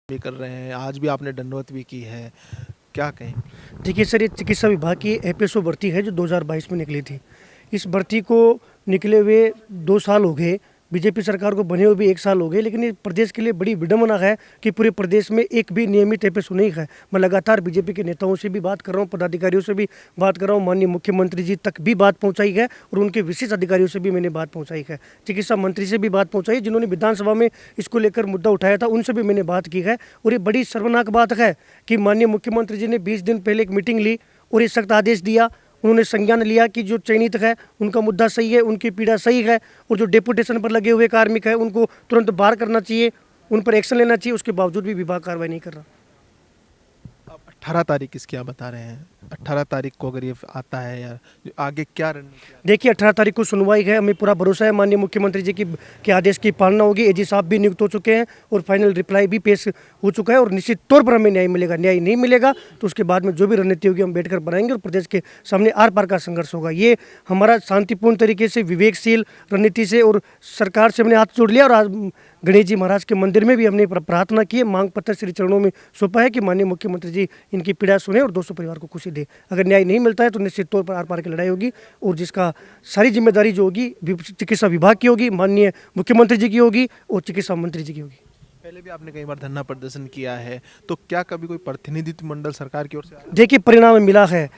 भी कर रहे हैं, आज भी आपने दंडवत भी की है, क्या कहें? देखिए सर, ये चिकित्सा विभाग की एपीएसओ भर्ती है जो 2022 में निकली थी। इस भर्ती को निकले हुए 2 साल हो गए, बीजेपी सरकार को बने हुए भी 1 साल हो गए, लेकिन ये प्रदेश के लिए बड़ी विडंबना है कि पूरे प्रदेश में एक भी नियमित एपीएसओ नहीं है। मैं लगातार बीजेपी के नेताओं से भी बात कर रहा हूँ, पदाधिकारियों से भी बात कर रहा हूँ, माननीय मुख्यमंत्री जी तक भी बात पहुँचाई है और उनके विशेष अधिकारियों से भी मैंने बात पहुँचाई है। चिकित्सा मंत्री से भी बात पहुँचाई, जिन्होंने विधानसभा में इसको लेकर मुद्दा उठाया था, उनसे भी मैंने बात की है। और ये बड़ी शर्मनाक बात है कि माननीय मुख्यमंत्री जी ने 20 दिन पहले एक मीटिंग ली और ये सख्त आदेश दिया। उन्होंने संज्ञान लिया कि जो चयनित है उनका मुद्दा सही है, उनकी पीड़ा सही है और जो डेपुटेशन पर लगे हुए कार्मिक है उनको तुरंत बाहर करना चाहिए, उन पर एक्शन लेना चाहिए। उसके बावजूद भी विभाग कार्रवाई नहीं कर रहा। अब 18 तारीख किसकी आप बता रहे हैं? 18 तारीख को अगर ये आता है या आगे क्या रणनीति है? देखिए 18 तारीख को सुनवाई है, हमें पूरा भरोसा है माननीय मुख्यमंत्री जी की के आदेश की पालना होगी। एजी साहब भी नियुक्त हो चुके हैं और फाइनल रिप्लाई भी पेश हो चुका है और निश्चित तौर पर हमें न्याय मिलेगा। न्याय नहीं मिलेगा तो उसके बाद में जो भी रणनीति होगी हम बैठकर बनाएंगे और प्रदेश के सामने आर पार का संघर्ष होगा। ये हमारा शांतिपूर्ण तरीके से विवेकशील रणनीति से और सरकार से हमने हाथ जोड़ लिया और आज गणेश जी महाराज के मंदिर में भी हमने प्रार्थना की है, मांग पत्र श्री चरणों में सौंपा है कि माननीय मुख्यमंत्री जी इनकी पीड़ा सुने और 200 परिवार को खुशी दे। अगर न्याय नहीं मिलता है तो निश्चित तौर पर आर पार की लड़ाई होगी और जिसका सारी जिम्मेदारी जो होगी चिकित्सा विभाग की होगी, माननीय मुख्यमंत्री जी की होगी और चिकित्सा मंत्री जी की होगी। पहले भी आपने कई बार धरना प्रदर्शन किया है, तो क्या कभी कोई प्रतिनिधित्व मंडल सरकार की ओर से आया? देखिए परिणाम मिला है।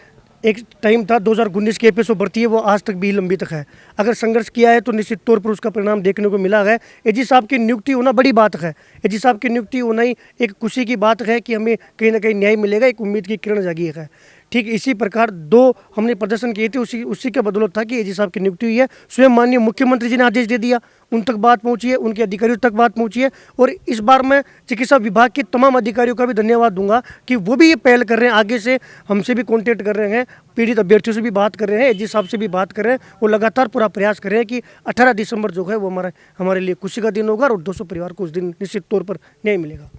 एक टाइम था 2019 की एपीएसओ भर्ती है, वो आज तक भी लंबी तक है। अगर संघर्ष किया है तो निश्चित तौर पर उसका परिणाम देखने को मिला है। एजी साहब की नियुक्ति होना बड़ी बात है। एजी साहब की नियुक्ति होना ही एक खुशी की बात है कि हमें कहीं ना कहीं न्याय मिलेगा, एक उम्मीद की किरण जागी है। ठीक इसी प्रकार 2 हमने प्रदर्शन किए थे, उसी के बदौलत था कि एजी साहब की नियुक्ति हुई है। स्वयं माननीय मुख्यमंत्री जी ने आदेश दे दिया, उन तक बात पहुंची है, उनके अधिकारियों तक बात पहुंची है। और इस बार मैं चिकित्सा विभाग के तमाम अधिकारियों का भी धन्यवाद दूंगा कि वो भी ये पहल कर रहे हैं, आगे से हमसे भी कॉन्टेक्ट कर रहे हैं, पीड़ित अभ्यर्थियों से भी बात कर रहे हैं, एजी साहब से भी बात कर रहे हैं और लगातार पूरा प्रयास कर रहे हैं कि 18 दिसंबर जो है वो हमारे लिए खुशी का दिन होगा और 200 परिवार को उस दिन निश्चित तौर पर न्याय मिलेगा।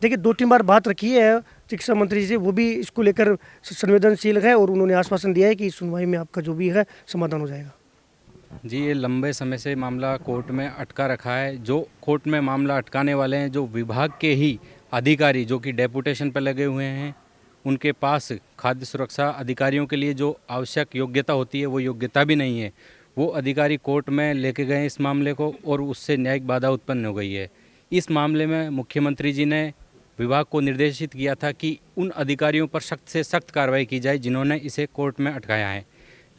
देखिए 2-3 बार बात रखी है चिकित्सा मंत्री जी, वो भी इसको लेकर संवेदनशील है और उन्होंने आश्वासन दिया है कि इस सुनवाई में आपका जो भी है समाधान हो जाएगा। जी, ये लंबे समय से मामला कोर्ट में अटका रखा है। जो कोर्ट में मामला अटकाने वाले हैं, जो विभाग के ही अधिकारी जो कि डेपुटेशन पर लगे हुए हैं, उनके पास खाद्य सुरक्षा अधिकारियों के लिए जो आवश्यक योग्यता होती है वो योग्यता भी नहीं है। वो अधिकारी कोर्ट में लेके गए इस मामले को और उससे न्यायिक बाधा उत्पन्न हो गई है। इस मामले में मुख्यमंत्री जी ने विभाग को निर्देशित किया था कि उन अधिकारियों पर सख्त से सख्त कार्रवाई की जाए जिन्होंने इसे कोर्ट में अटकाया है,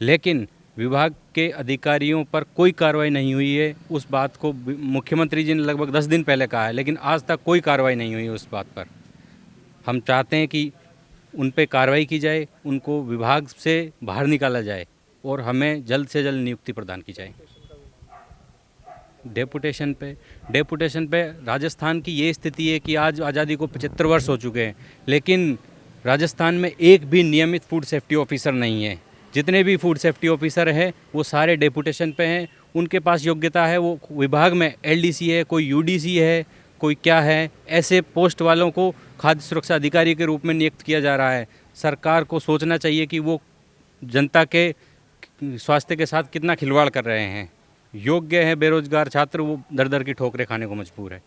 लेकिन विभाग के अधिकारियों पर कोई कार्रवाई नहीं हुई है। उस बात को मुख्यमंत्री जी ने लगभग 10 दिन पहले कहा है, लेकिन आज तक कोई कार्रवाई नहीं हुई उस बात पर। हम चाहते हैं कि उन पे कार्रवाई की जाए, उनको विभाग से बाहर निकाला जाए और हमें जल्द से जल्द नियुक्ति प्रदान की जाए। डेपुटेशन पे राजस्थान की ये स्थिति है कि आज आज़ादी को 75 वर्ष हो चुके हैं, लेकिन राजस्थान में एक भी नियमित फूड सेफ्टी ऑफिसर नहीं है। जितने भी फूड सेफ्टी ऑफिसर हैं वो सारे डेपुटेशन पे हैं। उनके पास योग्यता है, वो विभाग में एलडीसी है, कोई यूडीसी है, कोई क्या है, ऐसे पोस्ट वालों को खाद्य सुरक्षा अधिकारी के रूप में नियुक्त किया जा रहा है। सरकार को सोचना चाहिए कि वो जनता के स्वास्थ्य के साथ कितना खिलवाड़ कर रहे हैं। योग्य है बेरोजगार छात्र, वो दर दर की ठोकरें खाने को मजबूर है।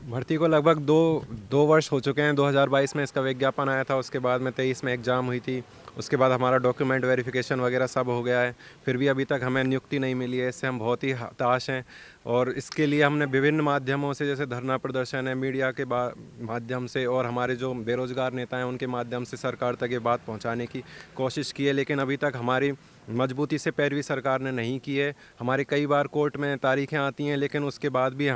भर्ती को लगभग दो वर्ष हो चुके हैं। 2022 में इसका विज्ञापन आया था, उसके बाद में 23 में एग्ज़ाम हुई थी, उसके बाद हमारा डॉक्यूमेंट वेरिफिकेशन वगैरह सब हो गया है, फिर भी अभी तक हमें नियुक्ति नहीं मिली है। इससे हम बहुत ही हताश हैं और इसके लिए हमने विभिन्न माध्यमों से, जैसे धरना प्रदर्शन है, मीडिया के माध्यम से और हमारे जो बेरोजगार नेता हैं उनके माध्यम से सरकार तक ये बात पहुंचाने की कोशिश की है, लेकिन अभी तक हमारी मजबूती से पैरवी सरकार ने नहीं की है। हमारे कई बार कोर्ट में तारीखें आती हैं, लेकिन उसके बाद भी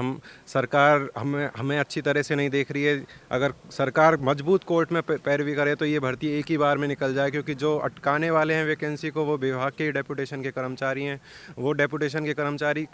सरकार हमें अच्छी तरह से नहीं देख रही है। अगर सरकार मजबूत कोर्ट में पैरवी करे तो ये भर्ती एक ही बार में निकल जाए, क्योंकि जो अटकाने वाले हैं वैकेंसी को वो विभाग के डेपुटेशन के कर्मचारी हैं। वो डेपुटेशन के कर्मचारी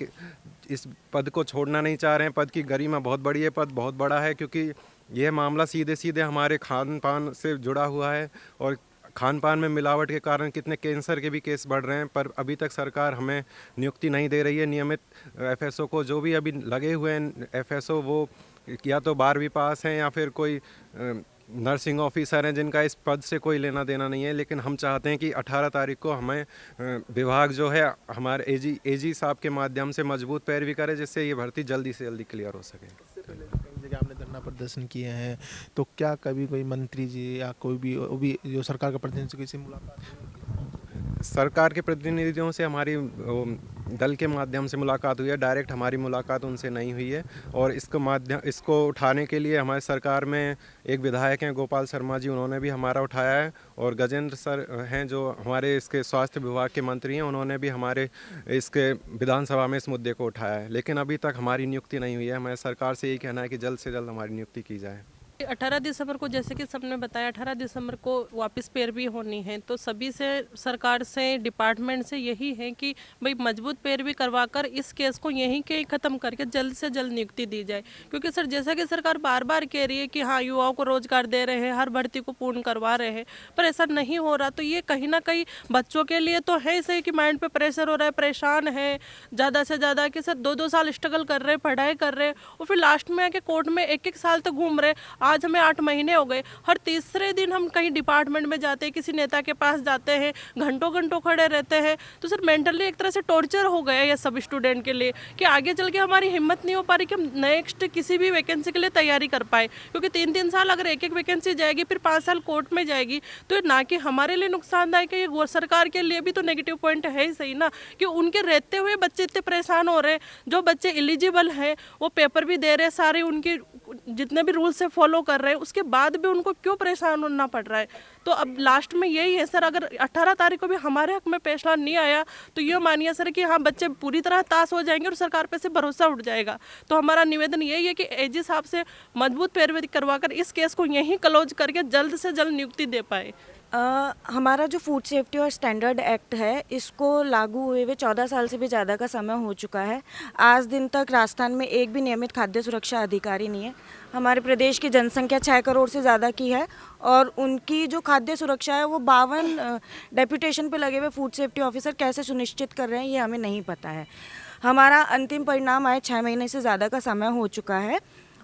इस पद को छोड़ना नहीं चाह रहे हैं। पद की गरिमा बहुत बड़ी है, पद बहुत बड़ा है, क्योंकि यह मामला सीधे सीधे हमारे खान पान से जुड़ा हुआ है और खान पान में मिलावट के कारण कितने कैंसर के भी केस बढ़ रहे हैं, पर अभी तक सरकार हमें नियुक्ति नहीं दे रही है। नियमित एफएसओ को, जो भी अभी लगे हुए हैं एफएसओ, वो या तो 12वीं पास हैं या फिर कोई नर्सिंग ऑफिसर हैं जिनका इस पद से कोई लेना देना नहीं है। लेकिन हम चाहते हैं कि 18 तारीख को हमें विभाग जो है हमारे एजी साहब के माध्यम से मजबूत पैरवी करे, जिससे ये भर्ती जल्दी से जल्दी क्लियर हो सके। धरना प्रदर्शन किए हैं, तो क्या कभी कोई मंत्री जी या कोई भी वो भी जो सरकार का प्रतिनिधि से किसी मुलाकात हुई? सरकार के प्रतिनिधियों से हमारी दल के माध्यम से मुलाकात हुई है, डायरेक्ट हमारी मुलाकात उनसे नहीं हुई है। और इसको उठाने के लिए हमारे सरकार में एक विधायक हैं गोपाल शर्मा जी, उन्होंने भी हमारा उठाया है। और गजेंद्र सर हैं जो हमारे इसके स्वास्थ्य विभाग के मंत्री हैं, उन्होंने भी हमारे इसके विधानसभा में इस मुद्दे को उठाया है। लेकिन अभी तक हमारी नियुक्ति नहीं हुई है। हमारे सरकार से यही कहना है कि जल्द से जल्द हमारी नियुक्ति की जाए। 18 दिसंबर को, जैसे कि सबने बताया, 18 दिसंबर को वापस पैरवी होनी है। तो सभी से, सरकार से, डिपार्टमेंट से यही है कि भाई मजबूत पैरवी करवाकर इस केस को यहीं के ख़त्म करके जल्द से जल्द नियुक्ति दी जाए। क्योंकि सर, जैसा कि सरकार बार बार कह रही है कि हाँ युवाओं को रोजगार दे रहे हैं, हर भर्ती को पूर्ण करवा रहे हैं, पर ऐसा नहीं हो रहा। तो ये कहीं ना कहीं बच्चों के लिए तो है सही कि माइंड पे प्रेशर हो रहा है, परेशान है ज़्यादा से ज़्यादा, कि सर 2-2 साल स्ट्रगल कर रहे हैं, पढ़ाई कर रहे हैं, और फिर लास्ट में आके कोर्ट में 1-1 साल तक घूम रहे। आज हमें 8 महीने हो गए, हर तीसरे दिन हम कहीं डिपार्टमेंट में जाते हैं, किसी नेता के पास जाते हैं, घंटों घंटों खड़े रहते हैं। तो सर मेंटली एक तरह से टॉर्चर हो गया है ये सब स्टूडेंट के लिए, कि आगे चल के हमारी हिम्मत नहीं हो पा रही कि हम नेक्स्ट किसी भी वैकेंसी के लिए तैयारी कर पाए। क्योंकि 3-3 साल अगर एक वैकेंसी जाएगी, फिर 5 साल कोर्ट में जाएगी, तो ये ना कि हमारे लिए नुकसानदायक है, ये सरकार के लिए भी तो नेगेटिव पॉइंट है ही सही ना, कि उनके रहते हुए बच्चे इतने परेशान हो रहे हैं। जो बच्चे एलिजिबल हैं वो पेपर भी दे रहे हैं, सारे उनके जितने भी रूल्स से फॉलो कर रहे हैं, उसके बाद भी उनको क्यों परेशान होना पड़ रहा है। तो अब लास्ट में यही है सर, अगर 18 तारीख को भी हमारे हक में फैसला नहीं आया तो ये मानिए सर कि हाँ बच्चे पूरी तरह ताश हो जाएंगे और सरकार पे से भरोसा उठ जाएगा। तो हमारा निवेदन यही है कि एजी साहब से मजबूत पैरवी करवाकर इस केस को यहीं क्लोज करके जल्द से जल्द नियुक्ति दे पाए। हमारा जो फूड सेफ्टी और स्टैंडर्ड एक्ट है, इसको लागू हुए 14 साल से भी ज़्यादा का समय हो चुका है। आज दिन तक राजस्थान में एक भी नियमित खाद्य सुरक्षा अधिकारी नहीं है। हमारे प्रदेश की जनसंख्या 6 करोड़ से ज़्यादा की है और उनकी जो खाद्य सुरक्षा है वो 52 डेप्यूटेशन पे लगे हुए फूड सेफ्टी ऑफिसर कैसे सुनिश्चित कर रहे हैं ये हमें नहीं पता है। हमारा अंतिम परिणाम आए 6 महीने से ज़्यादा का समय हो चुका है।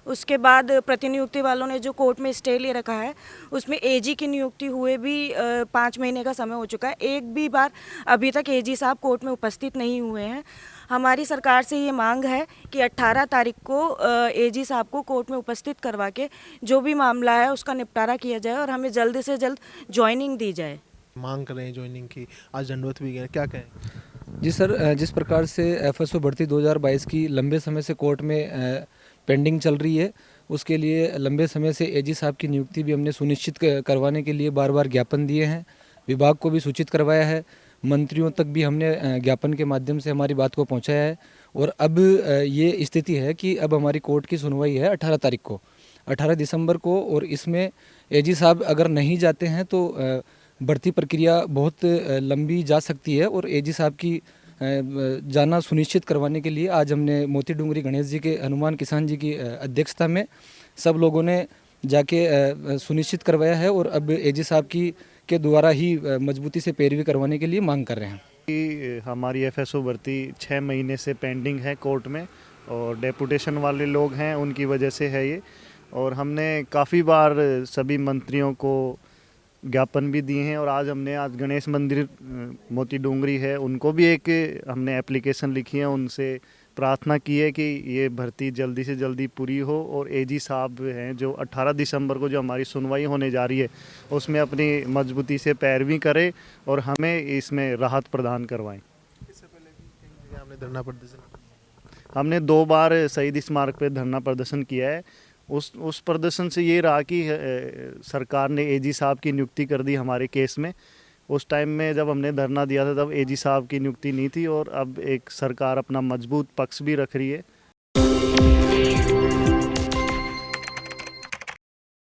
उसके बाद प्रतिनियुक्ति वालों ने जो कोर्ट में स्टे ले रखा है, उसमें एजी की नियुक्ति हुए भी 5 महीने का समय हो चुका है। एक भी बार अभी तक एजी साहब कोर्ट में उपस्थित नहीं हुए हैं। हमारी सरकार से ये मांग है कि 18 तारीख को एजी साहब को कोर्ट में उपस्थित करवा के जो भी मामला है उसका निपटारा किया जाए और हमें जल्द से जल्द ज्वाइनिंग दी जाए। मांग कर रहे हैं ज्वाइनिंग की, आज दंडवत भी गए, क्या कहें? जी सर, जिस प्रकार से एफएसओ भर्ती 2022 की लंबे समय से कोर्ट में पेंडिंग चल रही है, उसके लिए लंबे समय से एजी साहब की नियुक्ति भी हमने सुनिश्चित करवाने के लिए बार बार ज्ञापन दिए हैं, विभाग को भी सूचित करवाया है, मंत्रियों तक भी हमने ज्ञापन के माध्यम से हमारी बात को पहुंचाया है। और अब ये स्थिति है कि अब हमारी कोर्ट की सुनवाई है 18 तारीख को, 18 दिसंबर को, और इसमें एजी साहब अगर नहीं जाते हैं तो भर्ती प्रक्रिया बहुत लंबी जा सकती है। और एजी साहब की जाना सुनिश्चित करवाने के लिए आज हमने मोती डूंगरी गणेश जी के हनुमान किसान जी की अध्यक्षता में सब लोगों ने जाके सुनिश्चित करवाया है और अब एजी साहब के द्वारा ही मजबूती से पैरवी करवाने के लिए मांग कर रहे हैं। कि हमारी एफएसओ भर्ती 6 महीने से पेंडिंग है कोर्ट में और डेपुटेशन वाले लोग हैं उनकी वजह से है ये। और हमने काफ़ी बार सभी मंत्रियों को ज्ञापन भी दिए हैं और आज गणेश मंदिर मोती डूंगरी है उनको भी एक हमने एप्लीकेशन लिखी है, उनसे प्रार्थना की है कि ये भर्ती जल्दी से जल्दी पूरी हो और एजी साहब हैं जो 18 दिसंबर को जो हमारी सुनवाई होने जा रही है उसमें अपनी मजबूती से पैरवी करें और हमें इसमें राहत प्रदान करवाएं। इससे पहले भी कई जगह हमने धरना प्रदर्शन किया। हमने 2 बार शहीद स्मारक पे धरना प्रदर्शन किया है। उस प्रदर्शन से ये रहा कि सरकार ने एजी साहब की नियुक्ति कर दी हमारे केस में। उस टाइम में जब हमने धरना दिया था तब एजी साहब की नियुक्ति नहीं थी और अब एक सरकार अपना मजबूत पक्ष भी रख रही है।